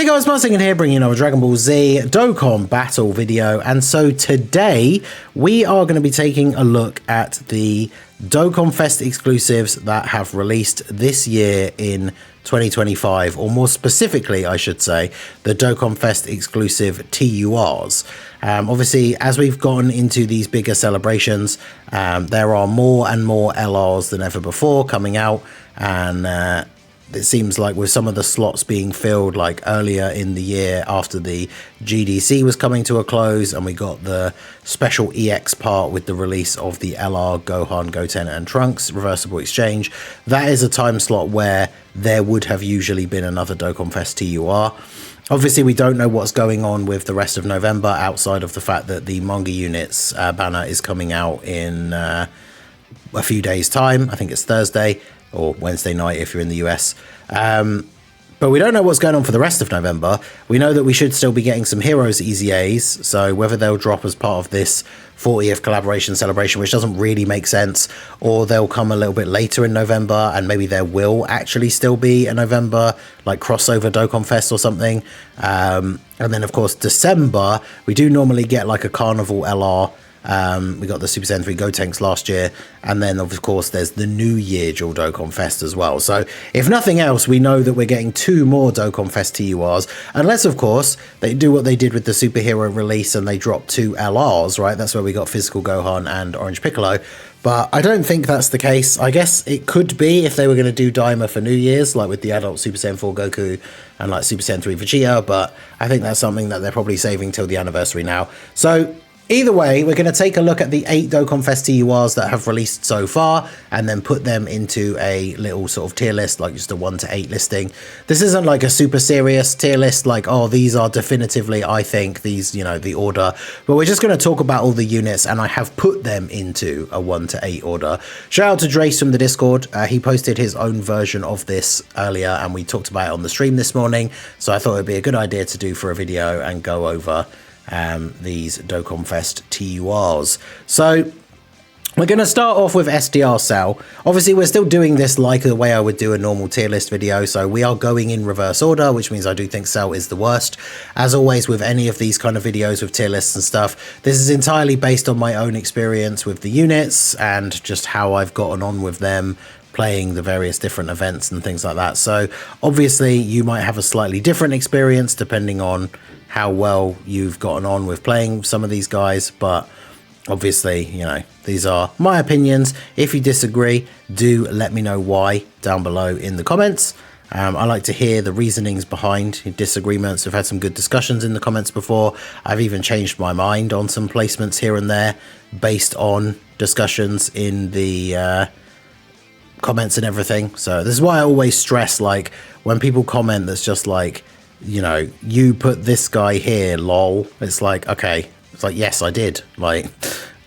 Guys, Martin here bringing you another Dragon Ball Z Dokkan battle video, and so today we are going to be taking a look at the Dokkan Fest exclusives that have released this year in 2025, or more specifically I should say the Dokkan Fest exclusive TURs. Obviously, as we've gotten into these bigger celebrations, there are more and more LRs than ever before coming out, and it seems like with some of the slots being filled like earlier in the year after the GDC was coming to a close, and we got the special EX part with the release of the LR, Gohan, Goten and Trunks reversible exchange. That is a time slot where there would have usually been another Dokkan Fest TUR. Obviously, we don't know what's going on with the rest of November outside of the fact that the manga units banner is coming out in a few days' time. I think it's Thursday or Wednesday night if you're in the US. But we don't know what's going on for the rest of November. We know that we should still be getting some Heroes EZAs, so whether they'll drop as part of this 40th collaboration celebration, which doesn't really make sense, or they'll come a little bit later in November, and maybe there will actually still be a November like crossover Dokkan Fest or something. And then of course December, we do normally get like a Carnival LR. We got the Super Saiyan 3 Gotenks last year, and then of course there's the New Year dual Dokkan Fest as well. So if nothing else, we know that we're getting 2 more Dokkan Fest TURs, unless of course they do what they did with the superhero release and they drop 2 LRs, right? That's where we got Physical Gohan and Orange Piccolo. But I don't think that's the case. I guess it could be if they were going to do Daimo for New Year's, like with the adult Super Saiyan 4 Goku and like Super Saiyan 3 Vegeta, but I think that's something that they're probably saving till the anniversary now. So either way, we're going to take a look at the 8 Dokkan Fest TURs that have released so far, and then put them into a little sort of tier list, like just a 1 to 8 listing. This isn't like a super serious tier list, like, oh, these are definitively, I think, these, you know, the order. But we're just going to talk about all the units, and I have put them into a 1 to 8 order. Shout out to Drace from the Discord. He posted his own version of this earlier, and we talked about it on the stream this morning. So I thought it'd be a good idea to do for a video and go over these Dokkan Fest TURs. So we're going to start off with STR Cell. Obviously, we're still doing this like the way I would do a normal tier list video, so we are going in reverse order, which means I do think Cell is the worst. As always with any of these kind of videos with tier lists and stuff, this is entirely based on my own experience with the units and just how I've gotten on with them, playing the various different events and things like that. So obviously you might have a slightly different experience depending on how well you've gotten on with playing some of these guys, but obviously, you know, these are my opinions. If you disagree, do let me know why down below in the comments. I like to hear the reasonings behind disagreements. We've had some good discussions in the comments before. I've even changed my mind on some placements here and there based on discussions in the comments and everything. So this is why I always stress, like, when people comment that's just like, you know, you put this guy here, lol. It's like, okay, it's like, yes, I did. Like,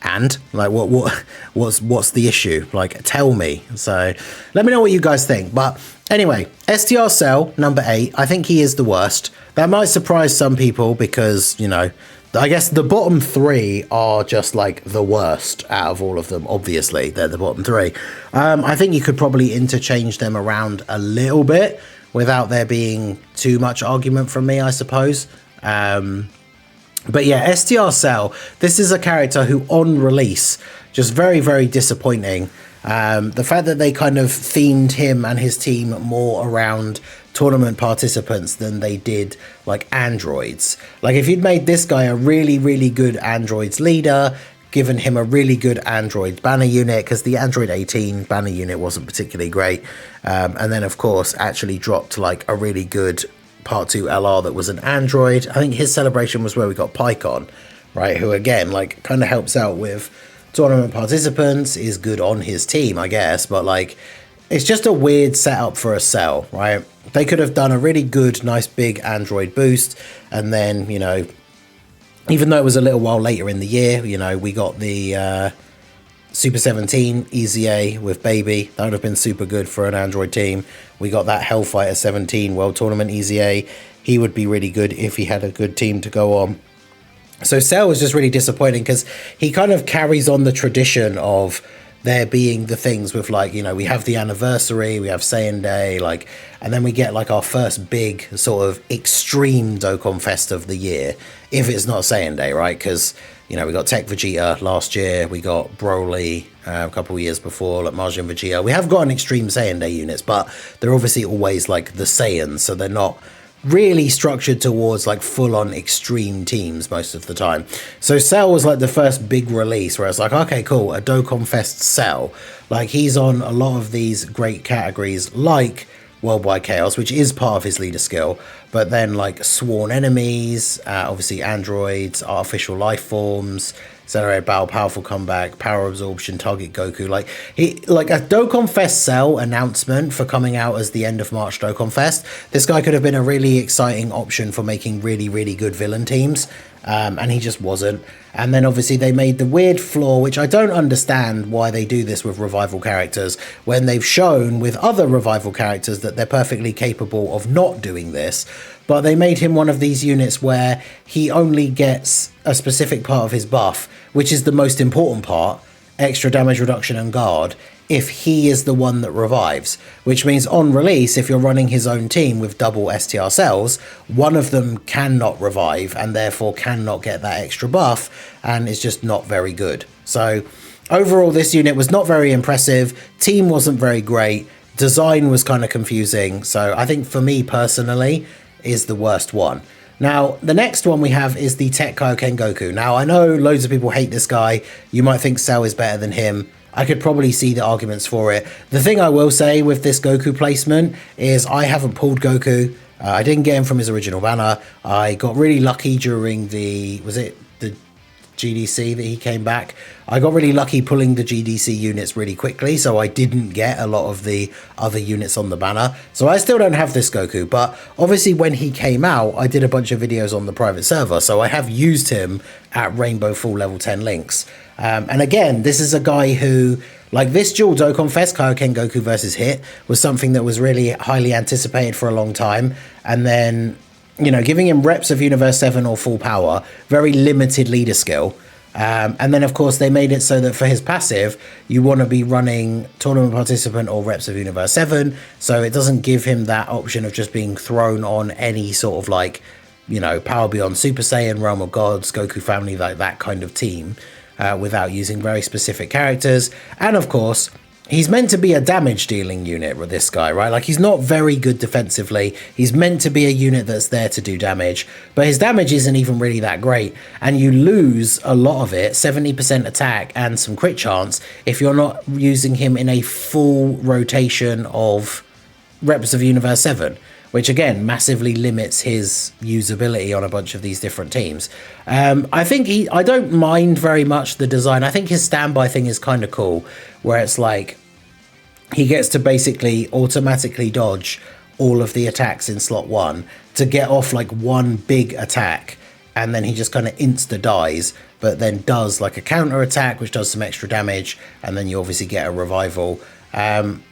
and like, what's the issue? Like, tell me. So let me know what you guys think. But anyway, STR Cell number 8. I think he is the worst. That might surprise some people because, you know, I guess the bottom 3 are just like the worst out of all of them. Obviously, they're the bottom 3. I think you could probably interchange them around a little bit without there being too much argument from me, I suppose. But yeah, STR Cell, this is a character who on release, just very, very disappointing. The fact that they kind of themed him and his team more around tournament participants than they did like androids. Like, if you'd made this guy a really, really good androids leader, given him a really good android banner unit, because the android 18 banner unit wasn't particularly great, and then of course actually dropped like a really good part 2 LR that was an android. I think his celebration was where we got Pycon, right, who again like kind of helps out with tournament participants, is good on his team, I guess, but like, it's just a weird setup for a Cell, right? They could have done a really good, nice big android boost, and then, you know, even though it was a little while later in the year, you know, we got the Super 17 EZA with Baby. That would have been super good for an android team. We got that Hellfighter 17 World Tournament EZA. He would be really good if he had a good team to go on. So Cell was just really disappointing because he kind of carries on the tradition of there being the things with like, you know, we have the anniversary, we have Saiyan Day, like, and then we get like our first big sort of extreme Dokkan Fest of the year, if it's not Saiyan Day, right? Because, you know, we got Tech Vegeta last year, we got Broly a couple of years before, like Majin Vegeta. We have got an extreme Saiyan Day units, but they're obviously always like the Saiyans, so they're not really structured towards like full-on extreme teams most of the time. So Cell was like the first big release where it's like, okay, cool, a Dokkan Fest Cell. Like, he's on a lot of these great categories like Worldwide Chaos, which is part of his leader skill, but then like Sworn Enemies, obviously Androids, Artificial Life Forms, Accelerated Battle, Powerful Comeback, Power Absorption, Target Goku. Like, he, like a Dokkan Fest Cell announcement for coming out as the end of March Dokkan Fest. This guy could have been a really exciting option for making really, really good villain teams. And he just wasn't. And then obviously they made the weird flaw, which I don't understand why they do this with revival characters, when they've shown with other revival characters that they're perfectly capable of not doing this. But they made him one of these units where he only gets a specific part of his buff, which is the most important part, extra damage reduction and guard, if he is the one that revives, which means on release, if you're running his own team with double STR cells, one of them cannot revive and therefore cannot get that extra buff, and it's just not very good. So overall, this unit was not very impressive. Team wasn't very great. Design was kind of confusing. So I think for me personally is the worst one. Now, the next one we have is the Tech Kaioken Goku. Now, I know loads of people hate this guy. You might think Cell is better than him. I could probably see the arguments for it. The thing I will say with this Goku placement is I haven't pulled Goku. I didn't get him from his original banner. I got really lucky during the, was it the GDC that he came back? I got really lucky pulling the GDC units really quickly, so I didn't get a lot of the other units on the banner. So I still don't have this Goku, but obviously when he came out, I did a bunch of videos on the private server, so I have used him at Rainbow Full Level 10 links. And again, this is a guy who, like this dual Dokkan Fest, Kaioken Goku versus Hit, was something that was really highly anticipated for a long time. And then, you know, giving him reps of Universe 7 or full power, very limited leader skill. And then, of course, they made it so that for his passive, you want to be running Tournament Participant or reps of Universe 7. So it doesn't give him that option of just being thrown on any sort of like, you know, Power Beyond Super Saiyan, Realm of Gods, Goku Family, like that kind of team. Without using very specific characters. And of course, he's meant to be a damage dealing unit with this guy, right? Like, he's not very good defensively. He's meant to be a unit that's there to do damage, but his damage isn't even really that great. And you lose a lot of it, 70% attack and some crit chance, if you're not using him in a full rotation of reps of Universe 7. Which again massively limits his usability on a bunch of these different teams. I think I don't mind very much the design. I think his standby thing is kind of cool, where it's like he gets to basically automatically dodge all of the attacks in slot 1 to get off like one big attack, and then he just kind of insta dies, but then does like a counter attack which does some extra damage, and then you obviously get a revival.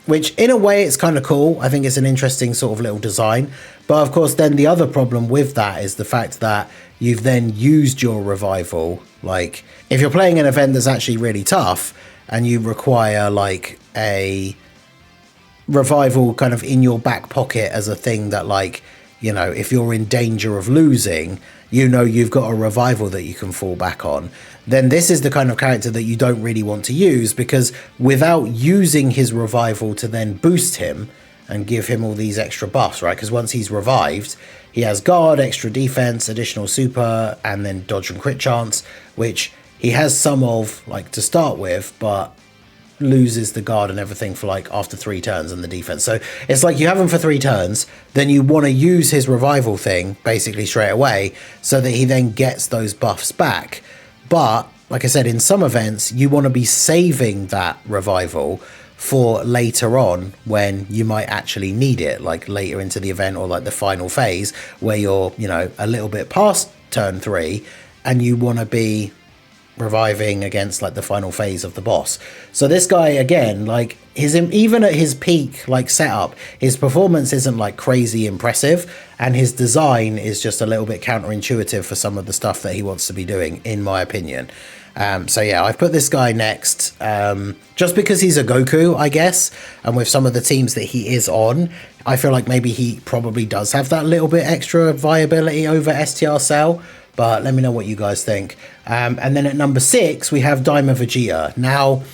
Which in a way it's kind of cool. I think it's an interesting sort of little design, but of course then the other problem with that is the fact that you've then used your revival. Like, if you're playing an event that's actually really tough and you require like a revival kind of in your back pocket as a thing that, like, you know, if you're in danger of losing, you know you've got a revival that you can fall back on, then this is the kind of character that you don't really want to use, because without using his revival to then boost him and give him all these extra buffs, right? Because once he's revived, he has guard, extra defense, additional super, and then dodge and crit chance, which he has some of, like, to start with, but loses the guard and everything for like after 3 turns and the defense. So it's like you have him for 3 turns, then you want to use his revival thing basically straight away so that he then gets those buffs back. But like I said, in some events you want to be saving that revival for later on when you might actually need it, like later into the event or like the final phase where you're, you know, a little bit past turn 3 and you want to be reviving against like the final phase of the boss. So this guy again, like even at his peak like setup, his performance isn't like crazy impressive, and his design is just a little bit counterintuitive for some of the stuff that he wants to be doing, in my opinion. So yeah, I've put this guy next, just because he's a Goku, I guess, and with some of the teams that he is on, I feel like maybe he probably does have that little bit extra viability over STR Cell. But let me know what you guys think. And then at number 6, we have Daimo Vegeta. Now,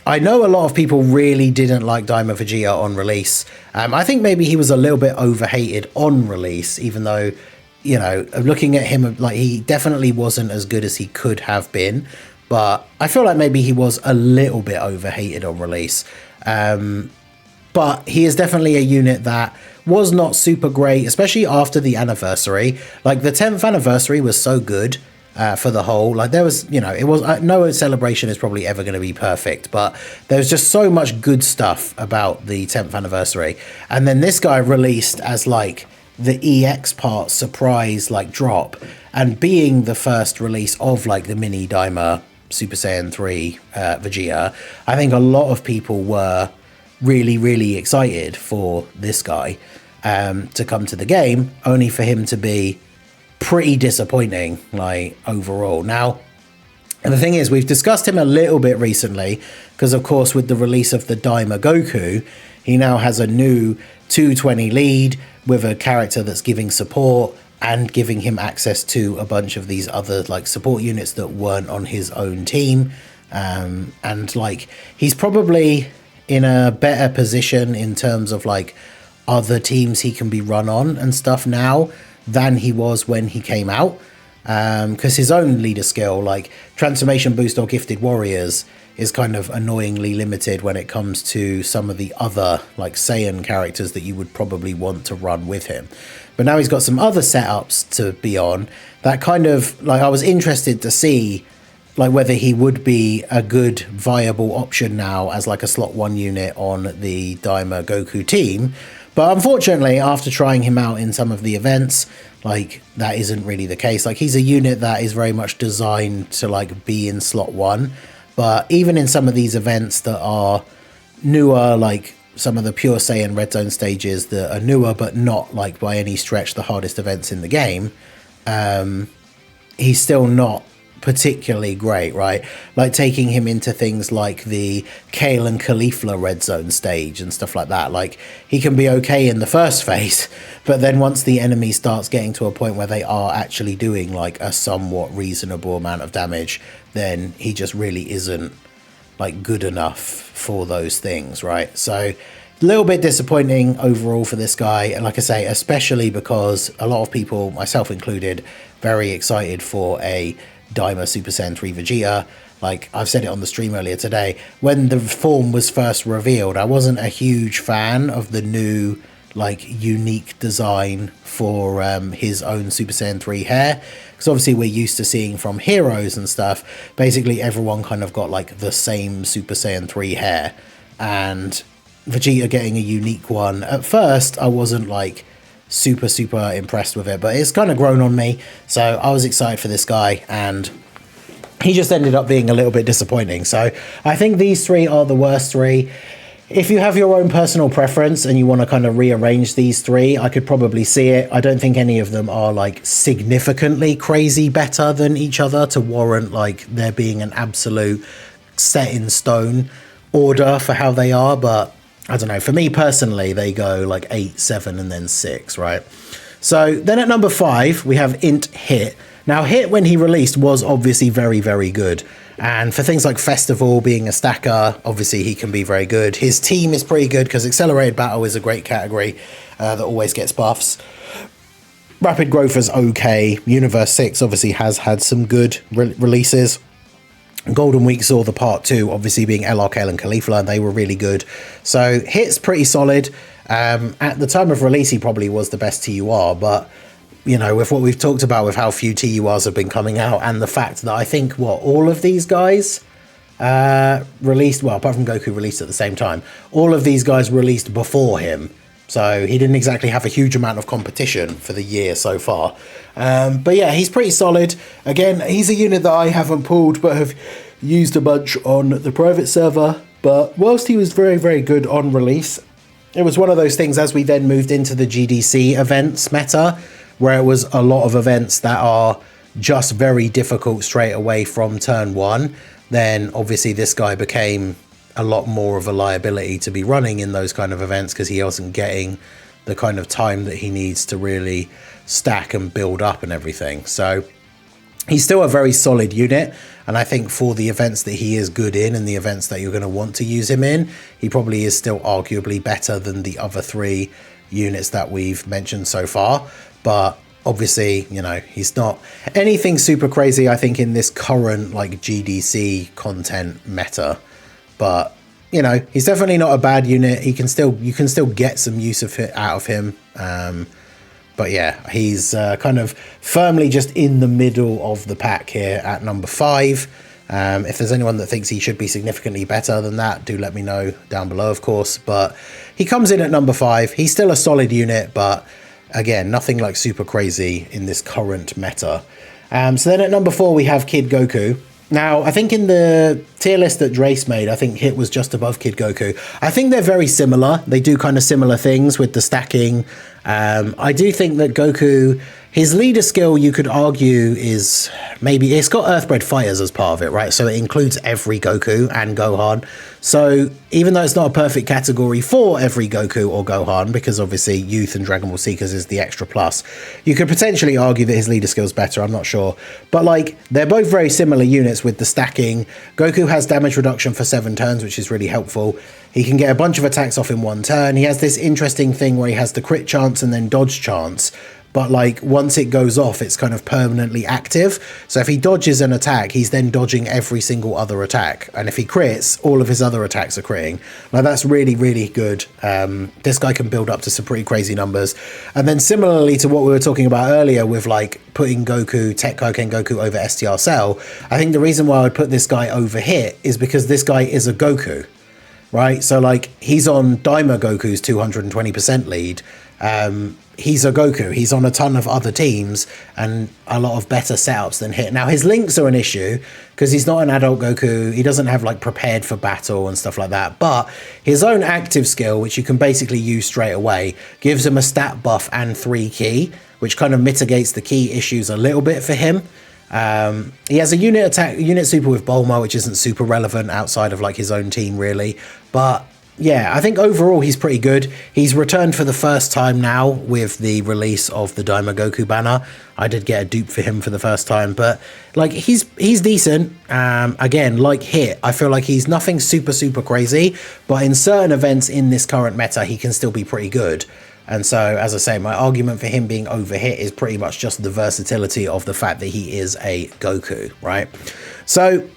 I know a lot of people really didn't like Daimo Vegeta on release. I think maybe he was a little bit overhated on release, even though, you know, looking at him, like he definitely wasn't as good as he could have been. But I feel like maybe he was a little bit overhated on release. But he is definitely a unit that was not super great, especially after the anniversary. Like the 10th anniversary was so good for the whole, like there was, you know, it was no celebration is probably ever going to be perfect, but there's just so much good stuff about the 10th anniversary. And then this guy released as like the EX part surprise like drop, and being the first release of like the mini Daima Super Saiyan 3 Vegeta, I think a lot of people were really excited for this guy to come to the game, only for him to be pretty disappointing like overall. Now, and the thing is, we've discussed him a little bit recently because of course with the release of the Daimo Goku, he now has a new 220 lead with a character that's giving support and giving him access to a bunch of these other like support units that weren't on his own team, and like he's probably in a better position in terms of like other teams he can be run on and stuff now than he was when he came out, because his own leader skill like transformation boost or gifted warriors is kind of annoyingly limited when it comes to some of the other like Saiyan characters that you would probably want to run with him. But now he's got some other setups to be on that kind of like I was interested to see like whether he would be a good viable option now as like a slot 1 unit on the Daimo Goku team. But unfortunately, after trying him out in some of the events, like that isn't really the case. Like he's a unit that is very much designed to like be in slot 1. But even in some of these events that are newer, like some of the Pure Saiyan Red Zone stages that are newer, but not like by any stretch the hardest events in the game, he's still not particularly great, right? Like taking him into things like the Kale and Caulifla Red Zone stage and stuff like that. Like he can be okay in the first phase, but then once the enemy starts getting to a point where they are actually doing like a somewhat reasonable amount of damage, then he just really isn't like good enough for those things, right? So a little bit disappointing overall for this guy, and like I say, especially because a lot of people, myself included, very excited for a Daimo Super Saiyan 3 Vegeta. Like I've said it on the stream earlier today, when the form was first revealed, I wasn't a huge fan of the new like unique design for his own Super Saiyan 3 hair, because obviously we're used to seeing from heroes and stuff, basically everyone kind of got like the same Super Saiyan 3 hair, and Vegeta getting a unique one, at first I wasn't like super impressed with it, but it's kind of grown on me, so I was excited for this guy, and he just ended up being a little bit disappointing. So I think these 3 are the worst 3. If you have your own personal preference and you want to kind of rearrange these 3, I could probably see it. I don't think any of them are like significantly crazy better than each other to warrant like there being an absolute set in stone order for how they are, but I don't know, for me personally they go like 8, 7 and then 6, right? So then at number 5 we have Int Hit. Now Hit, when he released, was obviously very good, and for things like Festival, being a stacker, obviously he can be very good. His team is pretty good because Accelerated Battle is a great category that always gets buffs. Rapid Growth is okay. Universe 6 obviously has had some good releases. Golden Week saw the part 2 obviously being LR, Kale and Caulifla, and they were really good. So Hit's pretty solid. At the time of release he probably was the best TUR, but you know, with what we've talked about with how few TURs have been coming out, and the fact that I think all of these guys released, well apart from Goku released at the same time, all of these guys released before him, So he didn't exactly have a huge amount of competition for the year so far. But yeah, he's pretty solid. Again, he's a unit that I haven't pulled but have used a bunch on the private server. But whilst he was very, very good on release, it was one of those things as we then moved into the GDC events meta, where it was a lot of events that are just very difficult straight away from turn one. Then obviously this guy became a lot more of a liability to be running in those kind of events because he wasn't getting the kind of time that he needs to really stack and build up and everything. So he's still a very solid unit, and I think for the events that he is good in and the events that you're going to want to use him in, he probably is still arguably better than the other 3 units that we've mentioned so far. But obviously, you know, he's not anything super crazy, I think, in this current like GDC content meta. But you know, he's definitely not a bad unit. You can still get some use of it out of him. But yeah, he's kind of firmly just in the middle of the pack here at number 5. If there's anyone that thinks he should be significantly better than that, do let me know down below, of course. But he comes in at number 5. He's still a solid unit, but again, nothing like super crazy in this current meta. So then at number 4, we have Kid Goku. Now, I think in the tier list that Drace made, I think Hit was just above Kid Goku. I think they're very similar. They do kind of similar things with the stacking. I do think that Goku, his leader skill, you could argue, is maybe it's got Earthbred Fighters as part of it, right? So it includes every Goku and Gohan. So even though it's not a perfect category for every Goku or Gohan, because obviously Youth and Dragon Ball Seekers is the extra plus, you could potentially argue that his leader skill is better. I'm not sure. But like, they're both very similar units with the stacking. Goku has damage reduction for 7 turns, which is really helpful. He can get a bunch of attacks off in 1 turn. He has this interesting thing where he has the crit chance and then dodge chance. But like once it goes off, it's kind of permanently active. So if he dodges an attack, he's then dodging every single other attack. And if he crits, all of his other attacks are critting. Like that's really, really good. This guy can build up to some pretty crazy numbers. And then similarly to what we were talking about earlier with like putting Goku, Tech Kaioken Goku over STR Cell, I think the reason why I would put this guy over Hit is because this guy is a Goku, right? So like he's on Daimo Goku's 220% lead. He's a Goku. He's on a ton of other teams and a lot of better setups than Hit. Now, his links are an issue because he's not an adult Goku. He doesn't have like prepared for battle and stuff like that. But his own active skill, which you can basically use straight away, gives him a stat buff and 3 ki, which kind of mitigates the key issues a little bit for him. He has a unit super with Bulma, which isn't super relevant outside of like his own team really. But yeah, I think overall he's pretty good. He's returned for the first time now with the release of the Daimo Goku banner. I did get a dupe for him for the first time, but like he's decent. Again, like Hit, I feel like he's nothing super crazy, but in certain events in this current meta, he can still be pretty good. And so, as I say, my argument for him being over Hit is pretty much just the versatility of the fact that he is a Goku, right? So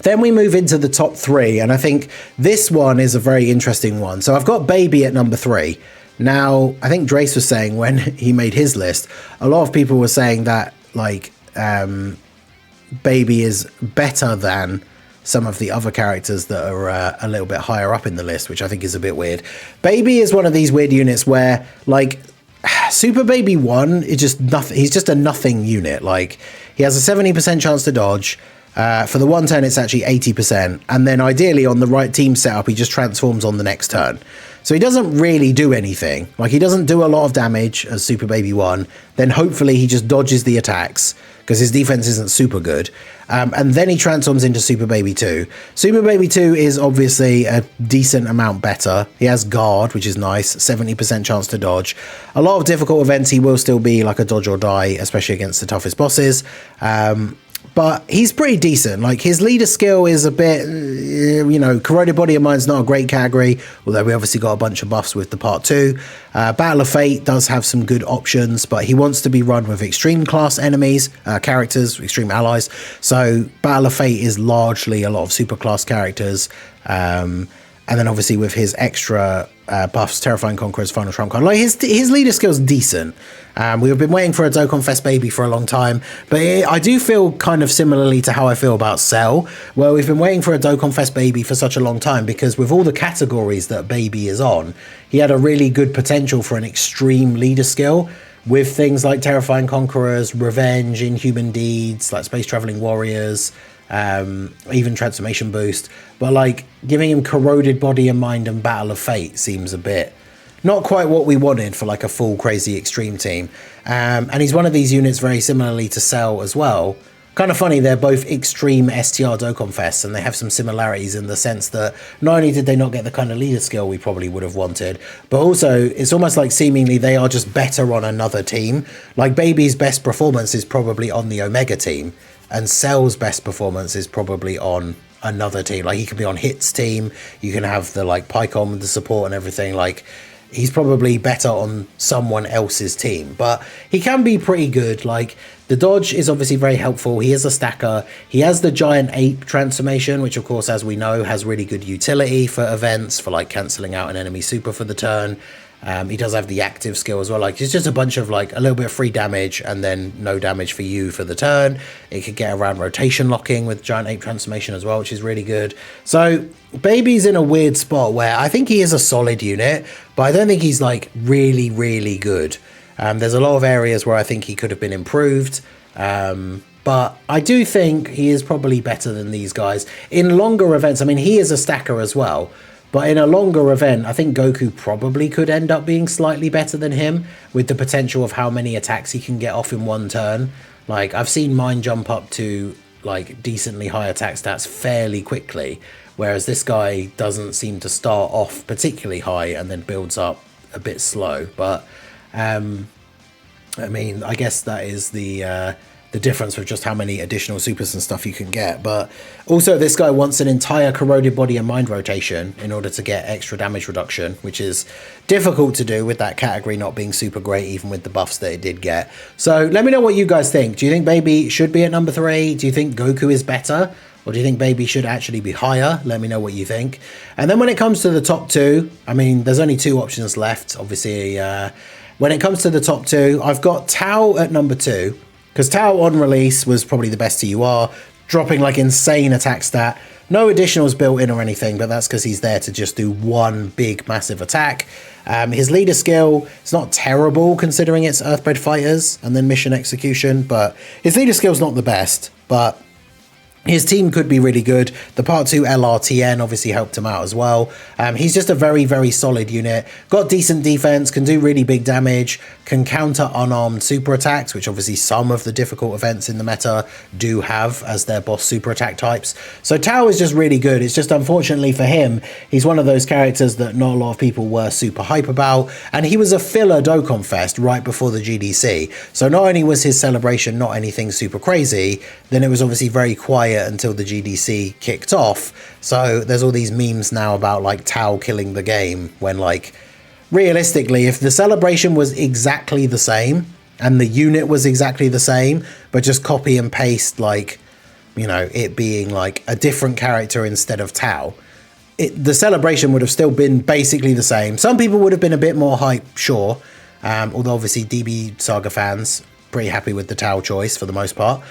then we move into the top 3, and I think this one is a very interesting one. So I've got Baby at number 3. Now, I think Drace was saying when he made his list, a lot of people were saying that, like, Baby is better than some of the other characters that are a little bit higher up in the list, which I think is a bit weird. Baby is one of these weird units where, like, Super Baby 1 is just nothing. He's just a nothing unit. Like, he has a 70% chance to dodge. For the 1 turn, it's actually 80%. And then ideally on the right team setup, he just transforms on the next turn. So he doesn't really do anything. Like, he doesn't do a lot of damage as Super Baby 1. Then hopefully he just dodges the attacks because his defense isn't super good. And then he transforms into Super Baby 2. Super Baby 2 is obviously a decent amount better. He has guard, which is nice, 70% chance to dodge. A lot of difficult events, he will still be like a dodge or die, especially against the toughest bosses. But he's pretty decent. Like, his leader skill is a bit, you know, Corroded Body of Mine's not a great category, although we obviously got a bunch of buffs with the part 2. Battle of Fate does have some good options, but he wants to be run with extreme class enemies, characters, extreme allies. So Battle of Fate is largely a lot of super class characters. And then obviously with his extra buffs, Terrifying Conqueror's Final Trump card, like his leader skill's decent. We've been waiting for a Dokkan Fest baby for a long time, but I do feel kind of similarly to how I feel about Cell, where we've been waiting for a Dokkan Fest baby for such a long time, because with all the categories that baby is on, he had a really good potential for an extreme leader skill with things like Terrifying Conquerors, Revenge, Inhuman Deeds, like Space Traveling Warriors, even Transformation Boost. But like giving him Corroded Body and Mind and Battle of Fate seems a bit not quite what we wanted for like a full crazy extreme team. And he's one of these units very similarly to Cell as well. Kind of funny, they're both extreme STR Dokkan Fest, and they have some similarities in the sense that not only did they not get the kind of leader skill we probably would have wanted, but also it's almost like seemingly they are just better on another team. Like Baby's best performance is probably on the Omega team, and Cell's best performance is probably on another team. Like he could be on Hit's team, you can have the like Pycon with the support and everything. Like he's probably better on someone else's team, but he can be pretty good. Like the dodge is obviously very helpful. He is a stacker. He has the giant ape transformation, which of course, as we know, has really good utility for events, for like cancelling out an enemy super for the turn. He does have the active skill as well. Like it's just a bunch of like a little bit of free damage and then no damage for you for the turn. It could get around rotation locking with giant ape transformation as well, which is really good. So Baby's in a weird spot where I think he is a solid unit, but I don't think he's like really, really good. There's a lot of areas where I think he could have been improved. But I do think he is probably better than these guys in longer events. I mean, he is a stacker as well. But in a longer event, I think Goku probably could end up being slightly better than him with the potential of how many attacks he can get off in one turn. Like, I've seen mine jump up to, like, decently high attack stats fairly quickly, whereas this guy doesn't seem to start off particularly high and then builds up a bit slow. But, I mean, I guess that is the difference with just how many additional supers and stuff you can get. But also this guy wants an entire Corroded Body and Mind rotation in order to get extra damage reduction, which is difficult to do with that category not being super great, even with the buffs that it did get. So let me know what you guys think. Do you think Baby should be at number 3? Do you think Goku is better? Or do you think Baby should actually be higher? Let me know what you think. And then when it comes to the top 2, I mean, there's only 2 options left. Obviously, when it comes to the top 2, I've got Tao at number 2. Because Tao on release was probably the best TUR, dropping like insane attack stat. No additionals built in or anything, but that's because he's there to just do one big massive attack. His leader skill is not terrible considering it's Earthbred Fighters and then Mission Execution, but his leader skill's not the best, but his team could be really good. The Part 2 LRTN obviously helped him out as well. He's just a very, very solid unit. Got decent defense, can do really big damage, can counter unarmed super attacks, which obviously some of the difficult events in the meta do have as their boss super attack types. So Tao is just really good. It's just unfortunately for him, he's one of those characters that not a lot of people were super hype about. And he was a filler Dokkan Fest right before the GDC. So not only was his celebration not anything super crazy, then it was obviously very quiet until the GDC kicked off. So there's all these memes now about like Tao killing the game, when like realistically, if the celebration was exactly the same and the unit was exactly the same, but just copy and paste, like, you know, it being like a different character instead of Tao, the celebration would have still been basically the same. Some people would have been a bit more hype, sure, although obviously DB Saga fans pretty happy with the Tao choice for the most part.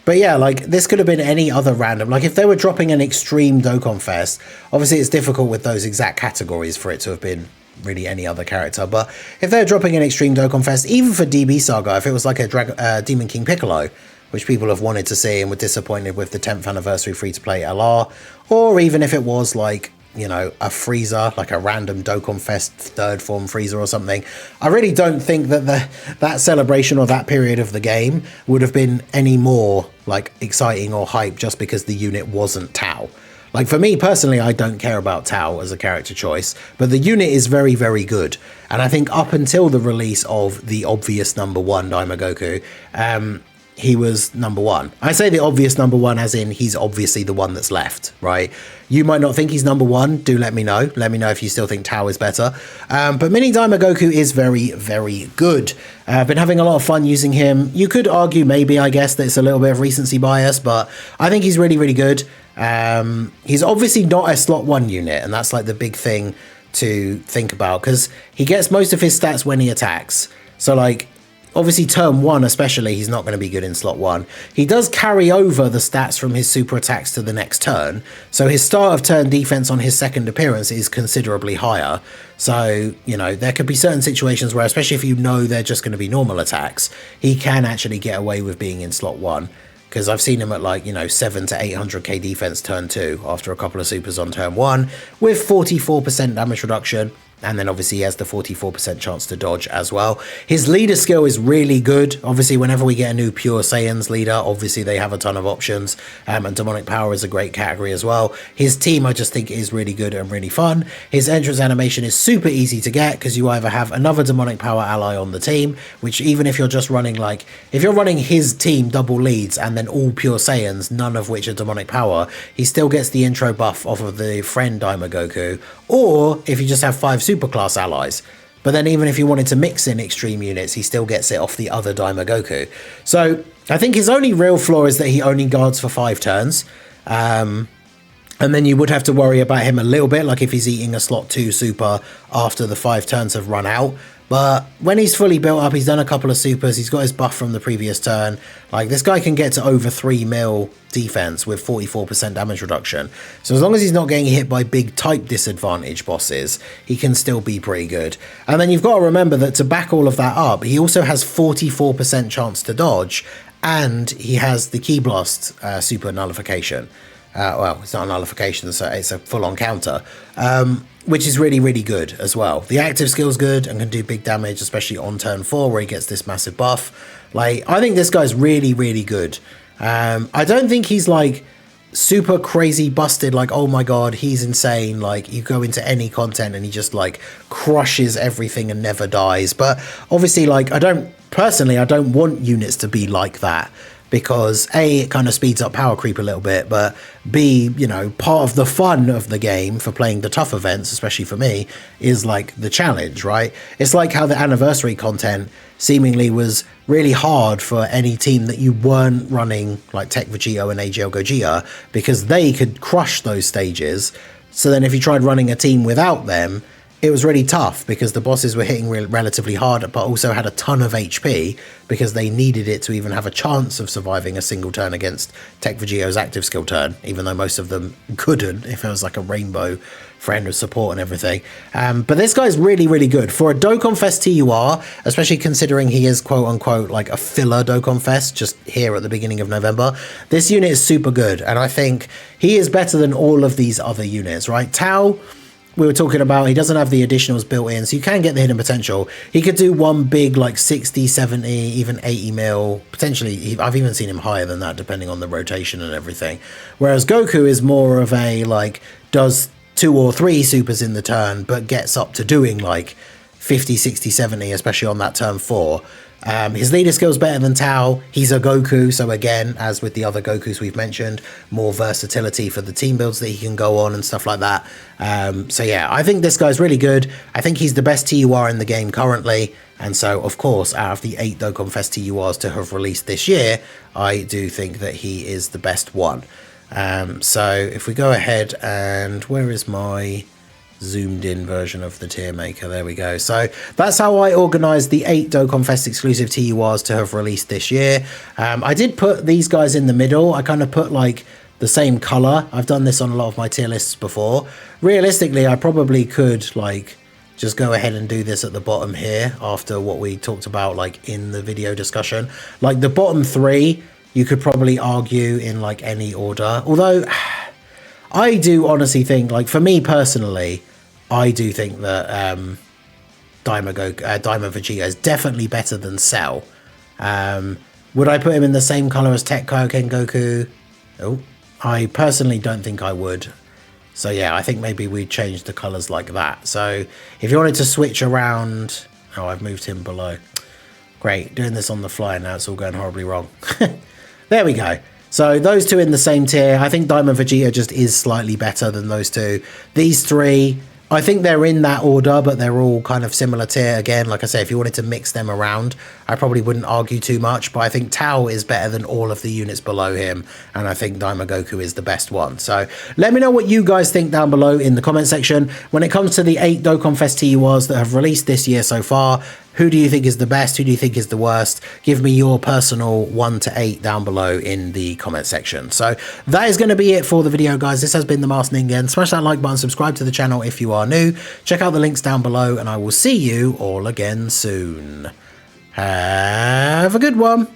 But yeah, like this could have been any other random, like if they were dropping an extreme Dokkan Fest, obviously it's difficult with those exact categories for it to have been really any other character. But if they're dropping an extreme Dokkan Fest, even for DB Saga, if it was like a Demon King Piccolo, which people have wanted to see and were disappointed with the 10th anniversary free-to-play LR, or even if it was like, you know, a Frieza, like a random Dokkan Fest third form Frieza or something, I really don't think that that celebration or that period of the game would have been any more like exciting or hype just because the unit wasn't Tao. Like for me personally, I don't care about Tao as a character choice, but the unit is very, very good. And I think up until the release of the obvious number 1 Daimo Goku, he was number one. I say the obvious number one as in he's obviously the one that's left, right? You might not think he's number one. Do let me know. Let me know if you still think Tao is better. But Mini Daimo Goku is very, very good. I've been having a lot of fun using him. You could argue maybe, I guess, that it's a little bit of recency bias, but I think he's really, really good. He's obviously not a slot 1 unit, and that's like the big thing to think about, because he gets most of his stats when he attacks. So like, obviously turn 1 especially, he's not going to be good in slot 1. He does carry over the stats from his super attacks to the next turn, so his start of turn defense on his second appearance is considerably higher. So, you know, there could be certain situations where, especially if you know they're just going to be normal attacks, he can actually get away with being in slot 1. Because I've seen him at like, you know, 7 to 800k defense turn 2 after a couple of supers on turn 1 with 44% damage reduction. And then obviously he has the 44% chance to dodge as well. His leader skill is really good. Obviously, whenever we get a new Pure Saiyans leader, obviously they have a ton of options. And Demonic Power is a great category as well. His team, I just think, is really good and really fun. His entrance animation is super easy to get because you either have another Demonic Power ally on the team, which even if you're just running like, if you're running his team double leads and then all Pure Saiyans, none of which are Demonic Power, he still gets the intro buff off of the friend Daimo Goku. Or if you just have 5 superclass allies. But then even if you wanted to mix in extreme units, he still gets it off the other Daimo Goku. So I think his only real flaw is that he only guards for 5 turns. And then you would have to worry about him a little bit, like if he's eating a slot 2 super after the 5 turns have run out. But when he's fully built up, he's done a couple of supers, he's got his buff from the previous turn. Like, this guy can get to over 3 mil defense with 44% damage reduction. So as long as he's not getting hit by big type disadvantage bosses, he can still be pretty good. And then you've got to remember that to back all of that up, he also has 44% chance to dodge, and he has the Ki Blast super nullification. Well, it's not a nullification, so it's a full-on counter. Which is really, really good as well. The active skill's good and can do big damage, especially on turn 4 where he gets this massive buff. Like, I think this guy's really, really good. I don't think he's like super crazy busted, like, oh my god, he's insane. Like, you go into any content and he just like crushes everything and never dies. But obviously, like, I don't want units to be like that. Because A, it kind of speeds up power creep a little bit, but B, you know, part of the fun of the game for playing the tough events, especially for me, is like the challenge, right? It's like how the anniversary content seemingly was really hard for any team that you weren't running like Tech Vegeta and AGL Gogeta, because they could crush those stages. So then if you tried running a team without them, it was really tough because the bosses were hitting relatively hard, but also had a ton of HP because they needed it to even have a chance of surviving a single turn against Tech Vegeta's active skill turn, even though most of them couldn't if it was like a rainbow friend with support and everything. But this guy's really, really good. For a Dokkan Fest TUR, especially considering he is quote-unquote like a filler Dokkan Fest just here at the beginning of November, this unit is super good, and I think he is better than all of these other units, right? Tao, we were talking about, he doesn't have the additionals built in, so you can get the hidden potential. He could do one big like 60, 70, even 80 mil, potentially. I've even seen him higher than that depending on the rotation and everything. Whereas Goku is more of a like, does 2 or 3 supers in the turn, but gets up to doing like 50, 60, 70, especially on that turn 4. His leader skill's better than Tao. He's a Goku, so again, as with the other Gokus we've mentioned, more versatility for the team builds that he can go on and stuff like that. So yeah, I think this guy's really good. I think he's the best TUR in the game currently. And so, of course, out of the 8 Dokkan Fest TURs to have released this year, I do think that he is the best one. So if we go ahead and where is my zoomed in version of the tier maker? There we go. So that's how I organized the 8 Dokkan Fest exclusive TURs to have released this year. I did put these guys in the middle. I kind of put like the same color. I've done this on a lot of my tier lists before. Realistically, I probably could like just go ahead and do this at the bottom here after what we talked about like in the video discussion. Like the bottom 3, you could probably argue in like any order. Although I do honestly think, like for me personally, I do think that Daimo Vegeta is definitely better than Cell. Would I put him in the same color as Tech Kaioken Goku? Oh, I personally don't think I would. So yeah, I think maybe we'd change the colors like that. So if you wanted to switch around, oh, I've moved him below. Great, doing this on the fly now, it's all going horribly wrong. There we go. So those two in the same tier. I think Daimo Vegeta just is slightly better than those two. These three, I think they're in that order, but they're all kind of similar tier. Again, like I say, if you wanted to mix them around, I probably wouldn't argue too much, but I think Tao is better than all of the units below him, and I think Daimo Goku is the best one. So let me know what you guys think down below in the comment section. When it comes to the 8 Dokkan Fest TURs that have released this year so far, who do you think is the best? Who do you think is the worst? Give me your personal 1 to 8 down below in the comment section. So that is going to be it for the video, guys. This has been the Masked Ningen. Smash that like button, subscribe to the channel if you are new. Check out the links down below, and I will see you all again soon. Have a good one.